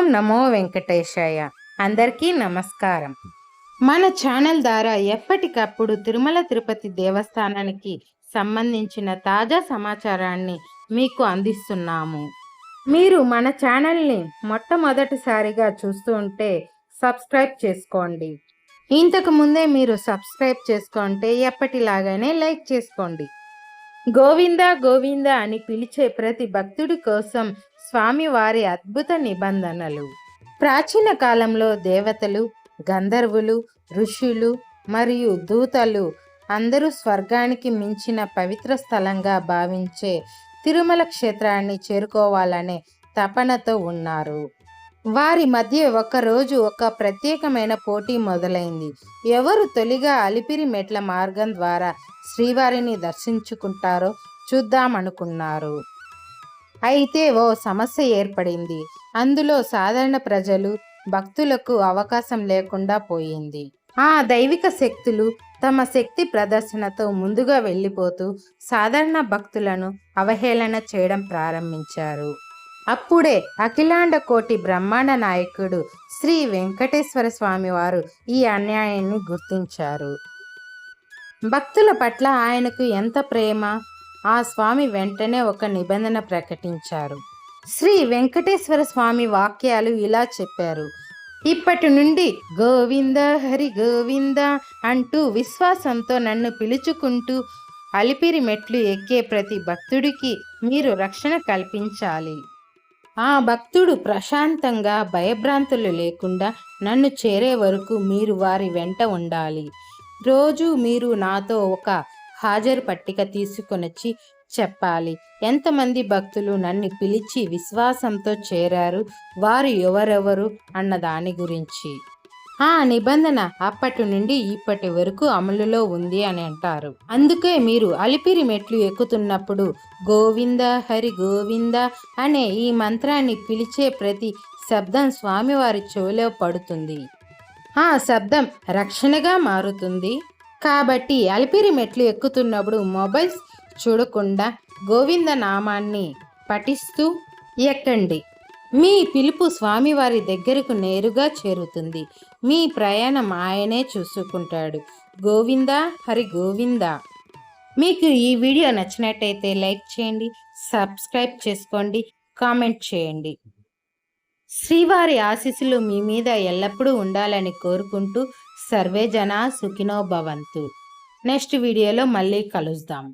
ఓం నమో వెంకటేశాయ. అందరికీ నమస్కారం. మన ఛానల్ ద్వారా ఎప్పటికప్పుడు తిరుమల తిరుపతి దేవస్థానానికి సంబంధించిన తాజా సమాచారాన్ని మీకు అందిస్తున్నాము. మీరు మన ఛానల్ని మొట్టమొదటిసారిగా చూస్తూ ఉంటే సబ్స్క్రైబ్ చేసుకోండి. ఇంతకు ముందే మీరు సబ్స్క్రైబ్ చేసుకుంటే ఎప్పటిలాగానే లైక్ చేసుకోండి. గోవింద గోవింద అని పిలిచే ప్రతి భక్తుడి కోసం స్వామివారి అద్భుత నిబంధనలు. ప్రాచీన కాలంలో దేవతలు, గంధర్వులు, ఋషులు మరియు దూతలు అందరూ స్వర్గానికి మించిన పవిత్ర స్థలంగా భావించే తిరుమల క్షేత్రాన్ని చేరుకోవాలనే తపనతో ఉన్నారు. వారి మధ్య ఒకరోజు ఒక ప్రత్యేకమైన పోటీ మొదలైంది. ఎవరు తొలిగా అలిపిరి మెట్ల మార్గం ద్వారా శ్రీవారిని దర్శించుకుంటారో చూద్దామనుకున్నారు. అయితే ఓ సమస్య ఏర్పడింది. అందులో సాధారణ ప్రజలు, భక్తులకు అవకాశం లేకుండా పోయింది. ఆ దైవిక శక్తులు తమ శక్తి ప్రదర్శనతో ముందుగా వెళ్ళిపోతూ సాధారణ భక్తులను అవహేళన చేయడం ప్రారంభించారు. అప్పుడే అఖిలాండ కోటి బ్రహ్మాండ నాయకుడు శ్రీ వెంకటేశ్వర స్వామి వారు ఈ అన్యాయాన్ని గుర్తించారు. భక్తుల పట్ల ఆయనకు ఎంత ప్రేమ! ఆ స్వామి వెంటనే ఒక నిబంధన ప్రకటించారు. శ్రీ వెంకటేశ్వర స్వామి వాక్యాలు ఇలా చెప్పారు: ఇప్పటి నుండి గోవింద హరి గోవింద అంటూ విశ్వాసంతో నన్ను పిలుచుకుంటూ అలిపిరి మెట్లు ఎక్కే ప్రతి భక్తుడికి మీరు రక్షణ కల్పించాలి. ఆ భక్తుడు ప్రశాంతంగా భయభ్రాంతులు లేకుండా నన్ను చేరే వరకు మీరు వారి వెంట ఉండాలి. రోజు మీరు నాతో ఒక హాజరు పట్టిక తీసుకొనొచ్చి చెప్పాలి. ఎంతమంది భక్తులు నన్ను పిలిచి విశ్వాసంతో చేరారు, వారు ఎవరెవరు అన్న దాని గురించి. ఆ నిబంధన అప్పటి నుండి ఇప్పటి వరకు అమలులో ఉంది అని అంటారు. అందుకే మీరు అలిపిరి మెట్లు ఎక్కుతున్నప్పుడు గోవింద హరి గోవింద అనే ఈ మంత్రాన్ని పిలిచే ప్రతి శబ్దం స్వామివారి చెవిలో పడుతుంది. ఆ శబ్దం రక్షణగా మారుతుంది. కాబట్టి అలిపిరి మెట్లు ఎక్కుతున్నప్పుడు మొబైల్స్ చూడకుండా గోవింద నామాన్ని పఠిస్తూ ఎక్కండి. మీ పిలుపు స్వామివారి దగ్గరకు నేరుగా చేరుతుంది. మీ ప్రయాణం ఆయనే చూసుకుంటాడు. గోవింద హరి గోవింద. మీకు ఈ వీడియో నచ్చినట్టయితే లైక్ చేయండి, సబ్స్క్రైబ్ చేసుకోండి, కామెంట్ చేయండి. శ్రీవారి ఆశీస్సులు మీ మీద ఎల్లప్పుడూ ఉండాలని కోరుకుంటూ సర్వే జనా సుఖినో భవంతు. నెక్స్ట్ వీడియోలో మళ్ళీ కలుద్దాం.